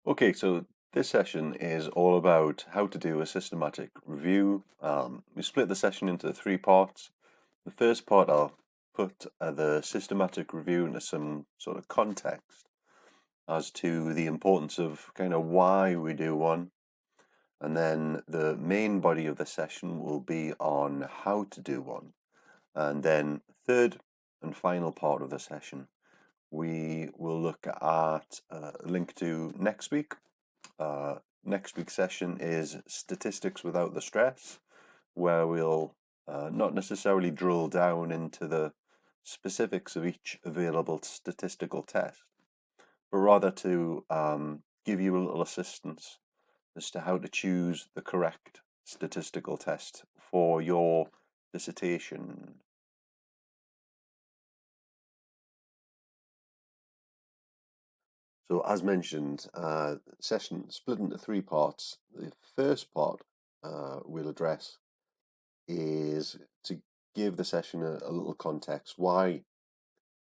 Okay, so this session is all about how to do a systematic review. We split the session into three parts. The first part, I'll put the systematic review into some sort of context as to the importance of kind of why we do one. And then the main body of the session will be on how to do one. And then third and final part of the session, we will look at a link to next week. Next week's session is Statistics Without the Stress, where we'll not necessarily drill down into the specifics of each available statistical test, but rather to give you a little assistance as to how to choose the correct statistical test for your dissertation. So, as mentioned, session split into three parts. The first part we'll address is to give the session a little context why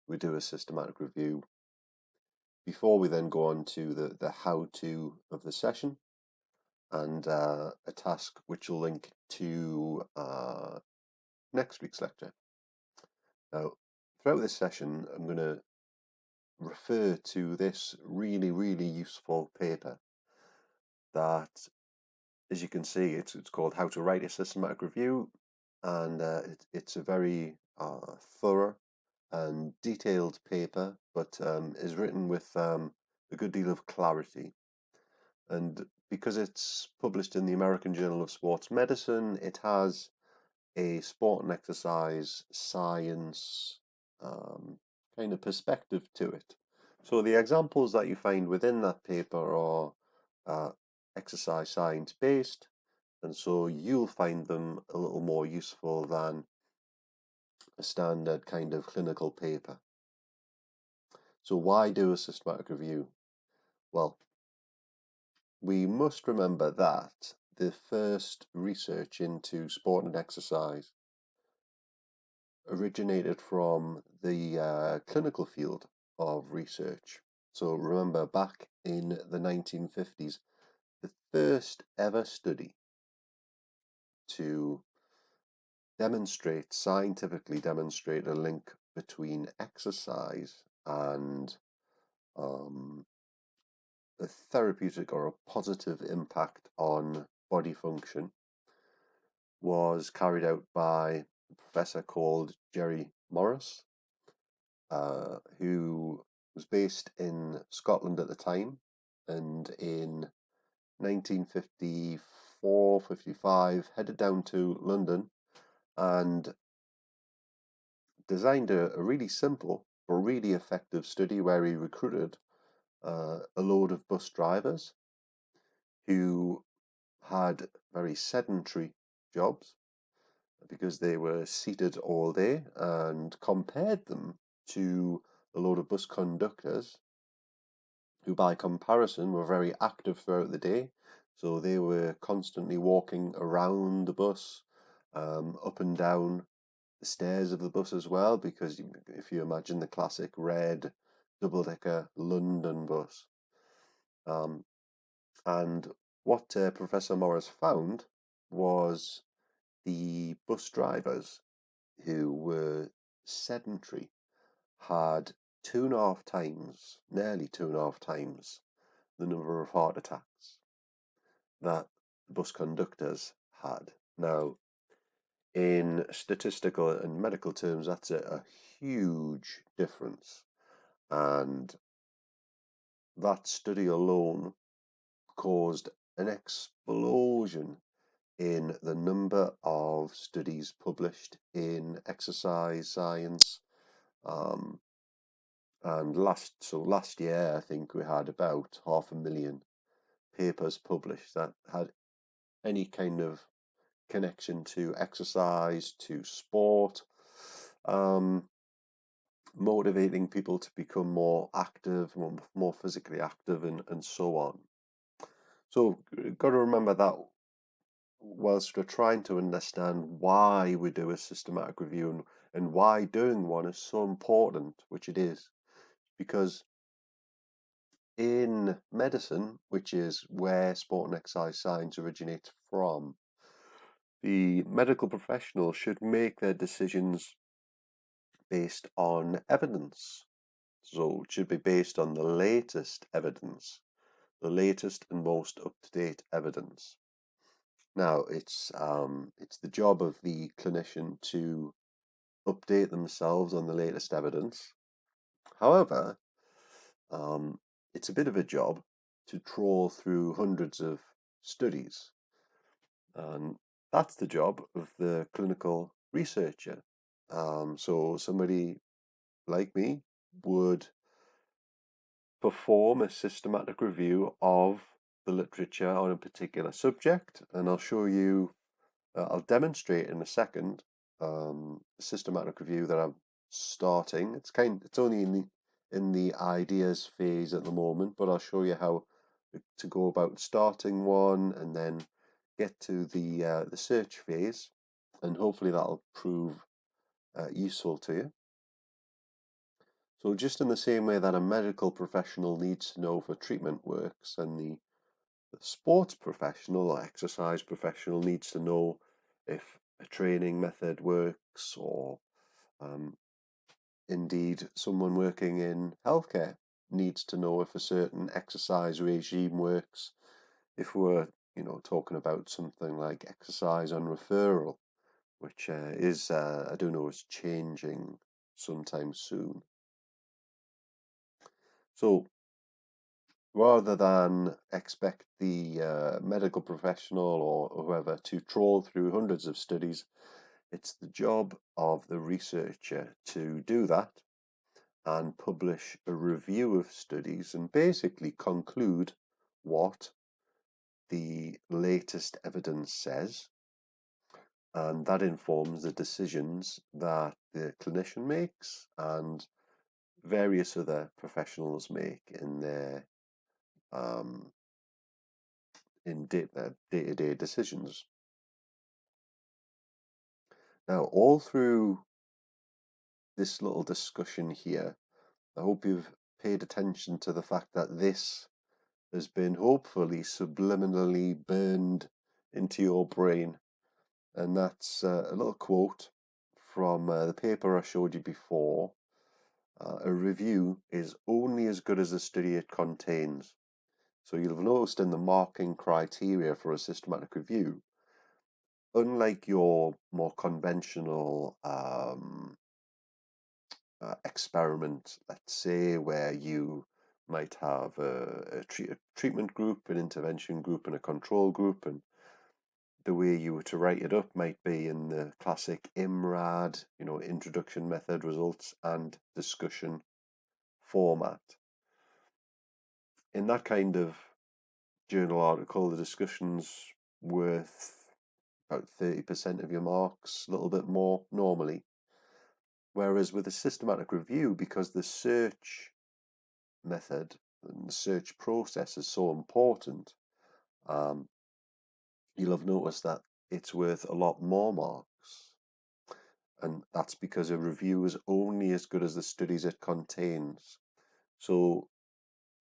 we do a systematic review before we then go on to the how-to of the session and a task which will link to next week's lecture. Now, throughout this session, I'm going to refer to this really useful paper that, as you can see, it's called How to Write a Systematic Review, and it's a very thorough and detailed paper, but is written with a good deal of clarity. And because it's published in the American Journal of Sports Medicine, it has a sport and exercise science kind of perspective to it. So the examples that you find within that paper are exercise science based, and so you'll find them a little more useful than a standard kind of clinical paper. So why do a systematic review? Well, we must remember that the first research into sport and exercise originated from the clinical field of research. So remember, back in the 1950s, the first ever study to scientifically demonstrate a link between exercise and a therapeutic or a positive impact on body function was carried out by a professor called Jerry Morris, who was based in Scotland at the time, and in 1954-55 headed down to London and designed a really simple but really effective study where he recruited a load of bus drivers who had very sedentary jobs because they were seated all day, and compared them to a load of bus conductors who by comparison were very active throughout the day. So they were constantly walking around the bus, up and down the stairs of the bus as well, because if you imagine the classic red double-decker London bus. And what Professor Morris found was the bus drivers who were sedentary had nearly two and a half times the number of heart attacks that bus conductors had. Now, in statistical and medical terms, that's a huge difference. And that study alone caused an explosion in the number of studies published in exercise science. And last year, I think we had about 500,000 papers published that had any kind of connection to exercise, to sport, motivating people to become more active, more physically active, and so on. So, got to remember that whilst we're trying to understand why we do a systematic review and why doing one is so important, which it is, because in medicine, which is where sport and exercise science originates from, the medical professional should make their decisions based on evidence. So it should be based on the latest evidence, the latest and most up-to-date evidence. Now, it's the job of the clinician to update themselves on the latest evidence. However, it's a bit of a job to trawl through hundreds of studies, and that's the job of the clinical researcher. So somebody like me would perform a systematic review of the literature on a particular subject, and I'll show you, I'll demonstrate in a second a systematic review that I'm starting. It's only in the ideas phase at the moment, but I'll show you how to go about starting one and then get to the search phase, and hopefully that'll prove useful to you. So just in the same way that a medical professional needs to know if a treatment works, and the sports professional or exercise professional needs to know if a training method works, or indeed someone working in healthcare needs to know if a certain exercise regime works, if we're talking about something like exercise on referral, which I don't know, is changing sometime soon. So rather than expect the medical professional or whoever to trawl through hundreds of studies, it's the job of the researcher to do that and publish a review of studies and basically conclude what the latest evidence says, and that informs the decisions that the clinician makes and various other professionals make in their day-to-day decisions. Now, all through this little discussion here, I hope you've paid attention to the fact that this has been hopefully subliminally burned into your brain. And that's a little quote from the paper I showed you before. A review is only as good as the study it contains. So you'll have noticed in the marking criteria for a systematic review, unlike your more conventional experiment, let's say, where you might have a treatment group, an intervention group, and a control group, and the way you were to write it up might be in the classic IMRAD, introduction, method, results, and discussion format. In that kind of journal article, the discussion's worth about 30% of your marks, a little bit more normally. Whereas with a systematic review, because the search method and the search process is so important, you'll have noticed that it's worth a lot more marks. And that's because a review is only as good as the studies it contains. So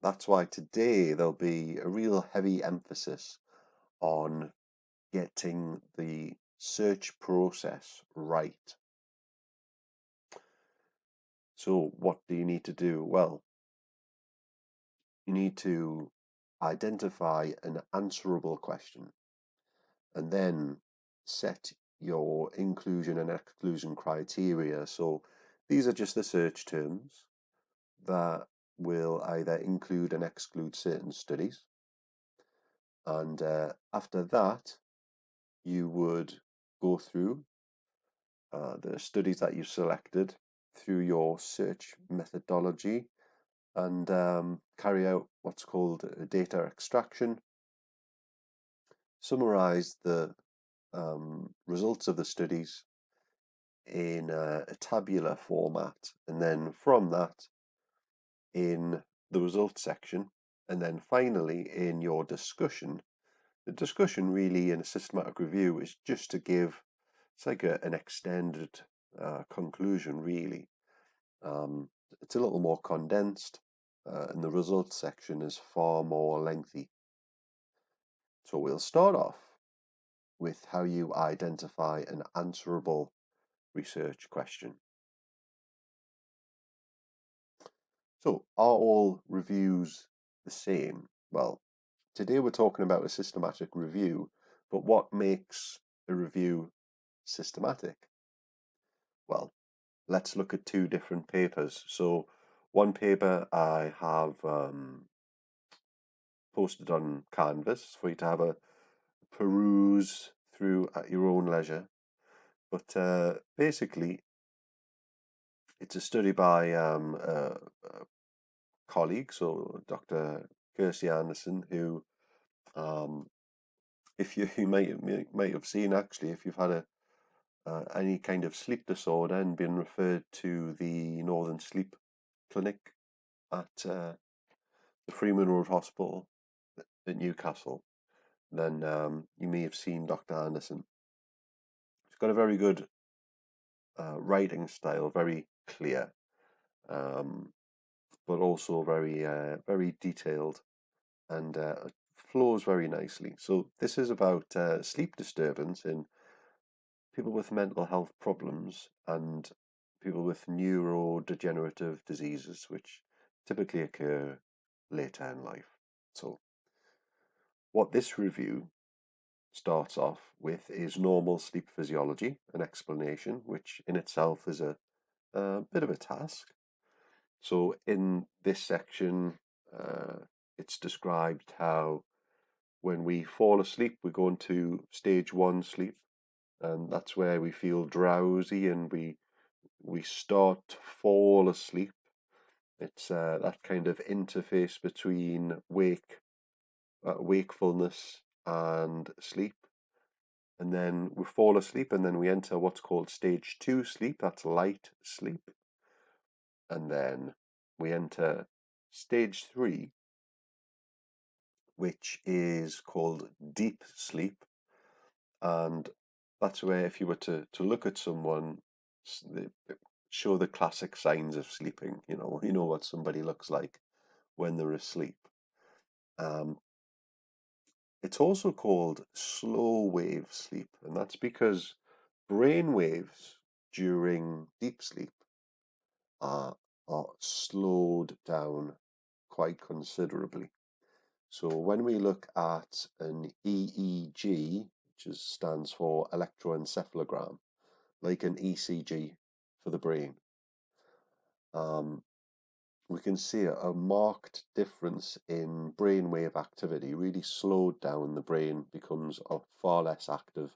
that's why today there'll be a real heavy emphasis on getting the search process right. So what do you need to do? Well, you need to identify an answerable question and then set your inclusion and exclusion criteria. So these are just the search terms that will either include and exclude certain studies. And after that, you would go through the studies that you've selected through your search methodology and carry out what's called a data extraction, summarize the results of the studies in a tabular format, and then from that in the results section, and then finally in your discussion. The discussion really in a systematic review is just to give, it's like an extended conclusion really. It's a little more condensed, and the results section is far more lengthy. So we'll start off with how you identify an answerable research question. So, are all reviews the same? Well, today we're talking about a systematic review, but what makes a review systematic? Well, let's look at two different papers. So, one paper I have posted on Canvas for you to have a peruse through at your own leisure. But basically, it's a study by a colleague, so Dr. Kirsty Anderson, who, if you might have seen actually, if you've had any kind of sleep disorder and been referred to the Northern Sleep Clinic at the Freeman Road Hospital at Newcastle, then you may have seen Dr. Anderson. She's got a very good writing style, very clear, but also very detailed, and flows very nicely. So this is about sleep disturbance in people with mental health problems and people with neurodegenerative diseases, which typically occur later in life. So what this review starts off with is normal sleep physiology, an explanation, which in itself is a bit of a task. So in this section, it's described how when we fall asleep, we go into stage 1 sleep, and that's where we feel drowsy and we start to fall asleep. It's that kind of interface between wakefulness and sleep. And then we fall asleep, and then we enter what's called stage 2 sleep. That's light sleep. And then we enter stage 3, which is called deep sleep. And that's where, if you were to look at someone, show the classic signs of sleeping. You know what somebody looks like when they're asleep. It's also called slow wave sleep, and that's because brain waves during deep sleep are slowed down quite considerably. So when we look at an EEG, which stands for electroencephalogram, like an ECG for the brain, we can see a marked difference in brainwave activity. Really slowed down, the brain becomes far less active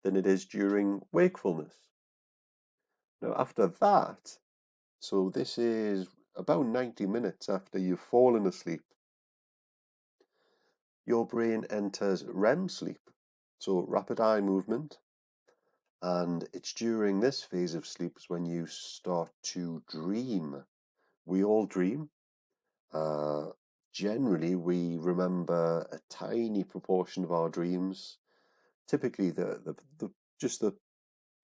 than it is during wakefulness. Now, after that, so this is about 90 minutes after you've fallen asleep, your brain enters REM sleep, so rapid eye movement, and it's during this phase of sleep when you start to dream. We all dream. Generally, we remember a tiny proportion of our dreams. Typically, just the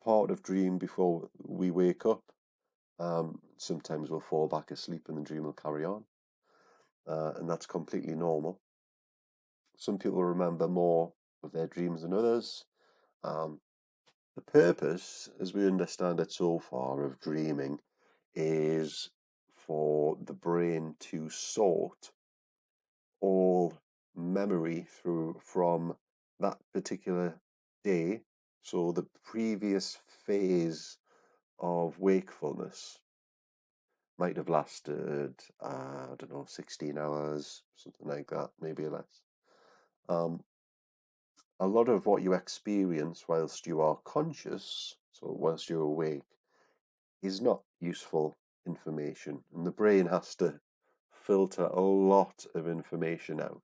part of dream before we wake up. Sometimes we'll fall back asleep and the dream will carry on, and that's completely normal. Some people remember more of their dreams than others. The purpose, as we understand it so far, of dreaming is for the brain to sort all memory from that particular day. So the previous phase of wakefulness might have lasted, I don't know, 16 hours, something like that, maybe less. A lot of what you experience whilst you are conscious, so whilst you're awake, is not useful information, and the brain has to filter a lot of information out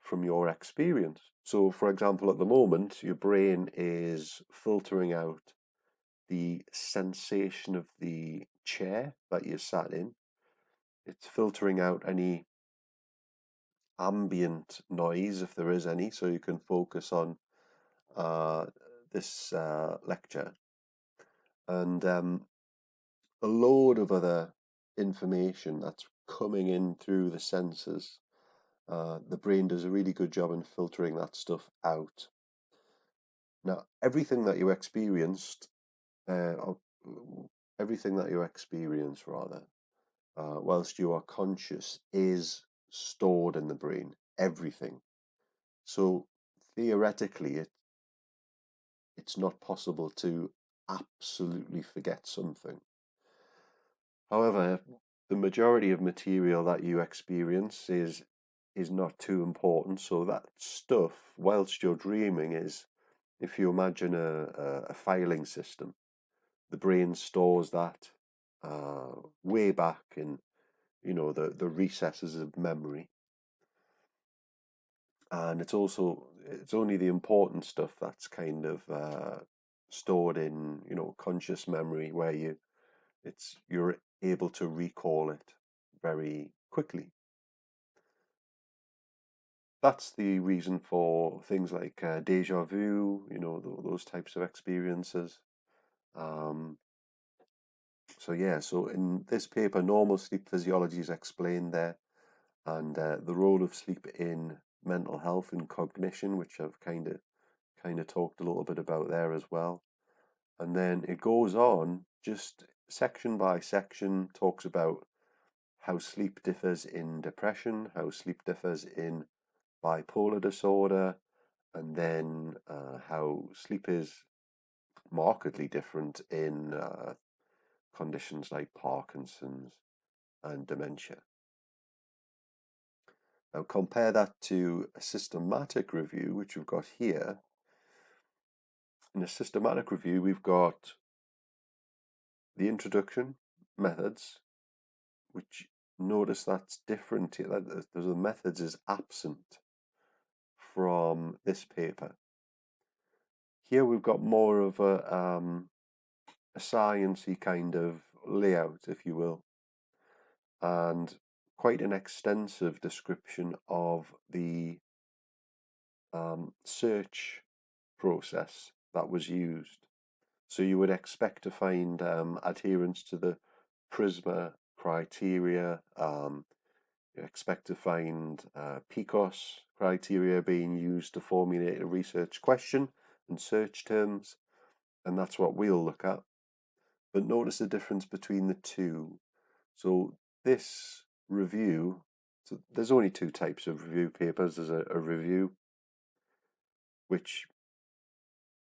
from your experience. So, for example, at the moment, your brain is filtering out the sensation of the chair that you sat in. It's filtering out any ambient noise, if there is any, so you can focus on this lecture. And a load of other information that's coming in through the senses. The brain does a really good job in filtering that stuff out. Now, everything that you experienced, or everything that you experience rather, whilst you are conscious, is stored in the brain. Everything. So theoretically, it's not possible to absolutely forget something. However, the majority of material that you experience is not too important. So that stuff, whilst you're dreaming, is, if you imagine a filing system, the brain stores that way back in, the recesses of memory. And it's only the important stuff that's kind of stored in, conscious memory, where you're able to recall it very quickly. That's the reason for things like deja vu, those types of experiences. So in this paper, normal sleep physiology is explained there, and the role of sleep in mental health and cognition, which I've kind of talked a little bit about there as well. And then it goes on, just section by section, talks about how sleep differs in depression, how sleep differs in bipolar disorder, and then how sleep is markedly different in conditions like Parkinson's and dementia. Now compare that to a systematic review, which we've got here. In a systematic review, we've got the introduction, methods, which notice that's different. The methods is absent from this paper. Here we've got more of a sciencey kind of layout, if you will, and quite an extensive description of the search process that was used. So you would expect to find adherence to the PRISMA criteria. You expect to find PICOS criteria being used to formulate a research question and search terms, and that's what we'll look at. But notice the difference between the two. So this review, so there's only two types of review papers. There's a review, which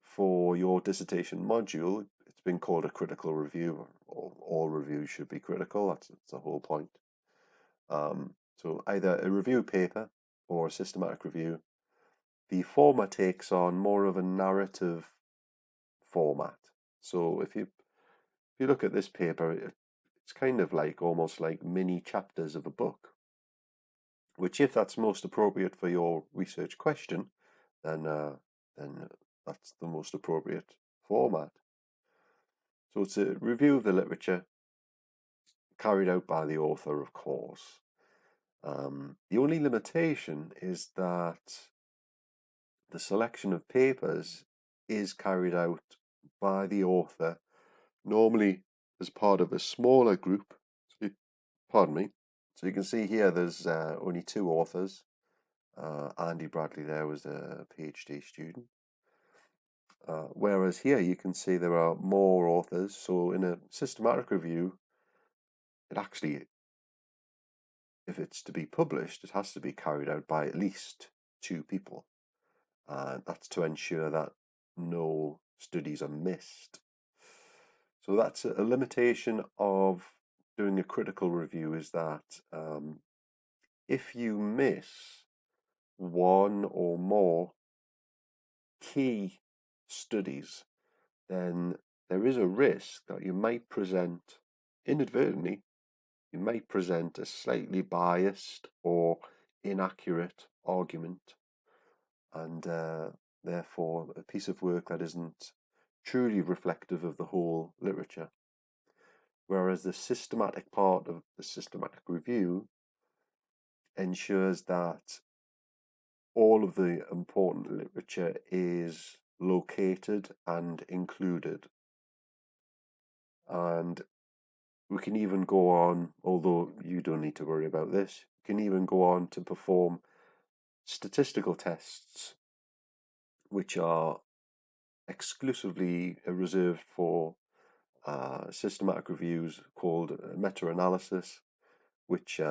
for your dissertation module, it's been called a critical review. All reviews should be critical. That's the whole point. So either a review paper or a systematic review. The former takes on more of a narrative format. So if you look at this paper, it's kind of like almost like mini chapters of a book, which, if that's most appropriate for your research question, then that's the most appropriate format. So it's a review of the literature carried out by the author, of course. The only limitation is that the selection of papers is carried out by the author, normally as part of a smaller group. Pardon me. So you can see here there's only two authors. Andy Bradley there was a PhD student. Whereas here you can see there are more authors. So in a systematic review, it actually, if it's to be published, it has to be carried out by at least two people. That's to ensure that no studies are missed. So that's a limitation of doing a critical review, is that if you miss one or more key studies, then there is a risk that you might present, inadvertently, you might present a slightly biased or inaccurate argument, and therefore a piece of work that isn't truly reflective of the whole literature. Whereas the systematic part of the systematic review ensures that all of the important literature is located and included. And we can even go on, although you don't need to worry about this, you can even go on to perform statistical tests, which are exclusively reserved for systematic reviews, called meta-analysis, which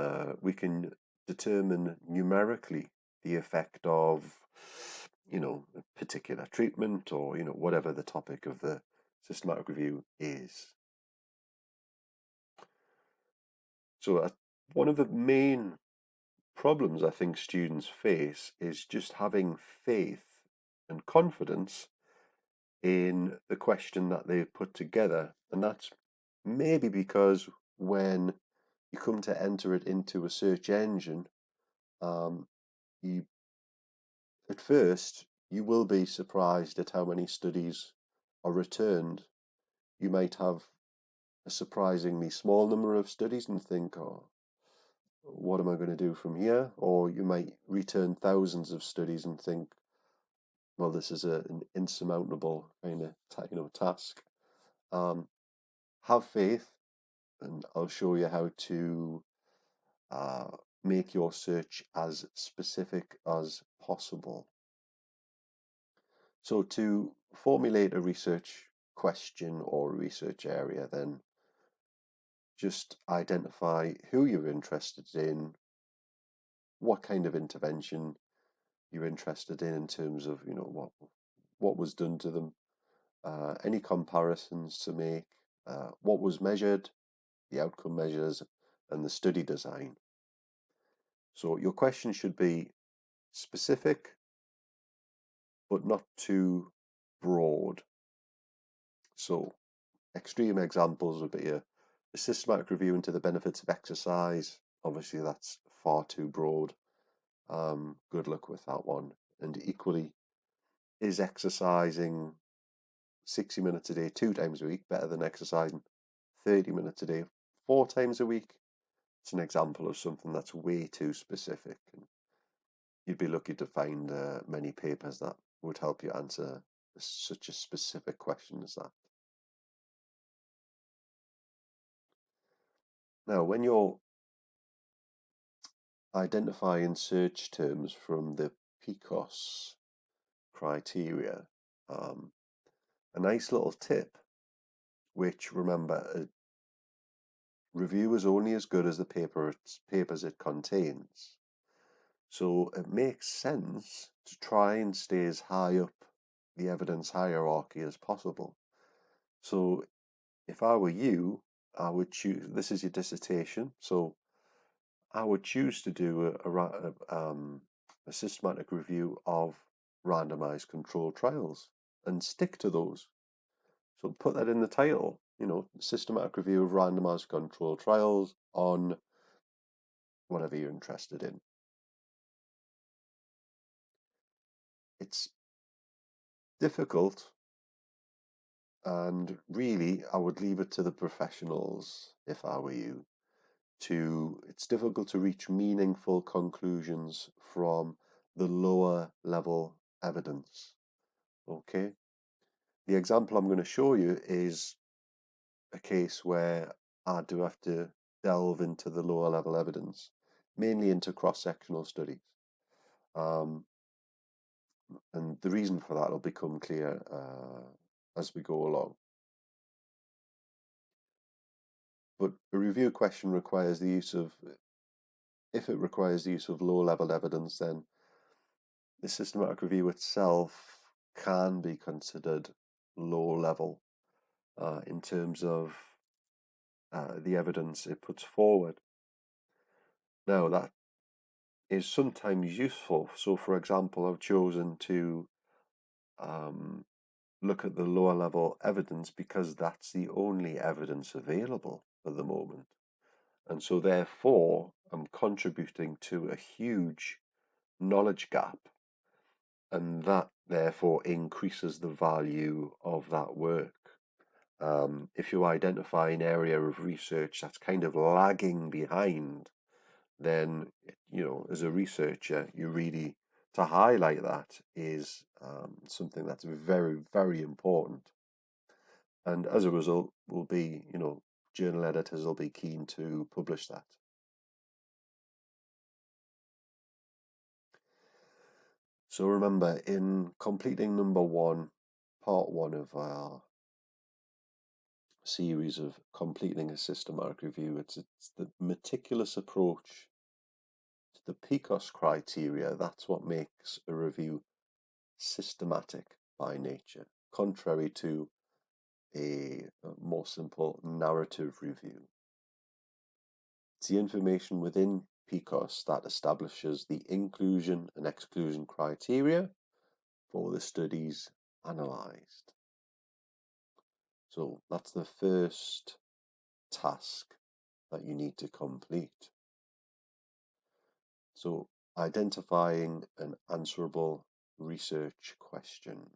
we can determine numerically the effect of, a particular treatment, or, whatever the topic of the systematic review is. So one of the main problems I think students face is just having faith and confidence in the question that they've put together. And that's maybe because when you come to enter it into a search engine, you at first you will be surprised at how many studies are returned. You might have a surprisingly small number of studies and think, oh, what am I going to do from here? Or you might return thousands of studies and think, well, this is an insurmountable kind of task. Have faith, and I'll show you how to make your search as specific as possible. So to formulate a research question or research area, then just identify who you're interested in, what kind of intervention you're interested in terms of, what was done to them, any comparisons to make, what was measured, the outcome measures, and the study design. So your question should be specific, but not too broad. So extreme examples would be a systematic review into the benefits of exercise. Obviously, that's far too broad. Good luck with that one. And equally, is exercising 60 minutes a day 2 times a week better than exercising 30 minutes a day 4 times a week? It's an example of something that's way too specific. And you'd be lucky to find many papers that would help you answer such a specific question as that. Now, when you're identifying search terms from the PICOS criteria, a nice little tip, which, remember, a review is only as good as the papers it contains. So it makes sense to try and stay as high up the evidence hierarchy as possible. So if I were you, I would choose, this is your dissertation, so I would choose to do a systematic review of randomized controlled trials and stick to those. So put that in the title, systematic review of randomized controlled trials on whatever you're interested in. It's difficult, and really I would leave it to the professionals if I were you. It's difficult to reach meaningful conclusions from the lower level evidence. Okay, the example I'm going to show you is a case where I do have to delve into the lower level evidence, mainly into cross-sectional studies. And the reason for that will become clear as we go along. But a review question requires the use of, if it requires the use of low-level evidence, then the systematic review itself can be considered low-level in terms of the evidence it puts forward. Now, that is sometimes useful. So, for example, I've chosen to look at the lower level evidence because that's the only evidence available at the moment. And so, therefore, I'm contributing to a huge knowledge gap, and that therefore increases the value of that work. If you identify an area of research that's kind of lagging behind, then, as a researcher, to highlight that is something that's very, very important. And as a result, will be, journal editors will be keen to publish that. So remember, in completing number 1, part 1 of our series of completing a systematic review, it's the meticulous approach to the PICOS criteria. That's what makes a review systematic by nature, contrary to a more simple narrative review. It's the information within PICOS that establishes the inclusion and exclusion criteria for the studies analysed. So that's the first task that you need to complete. So identifying an answerable research question.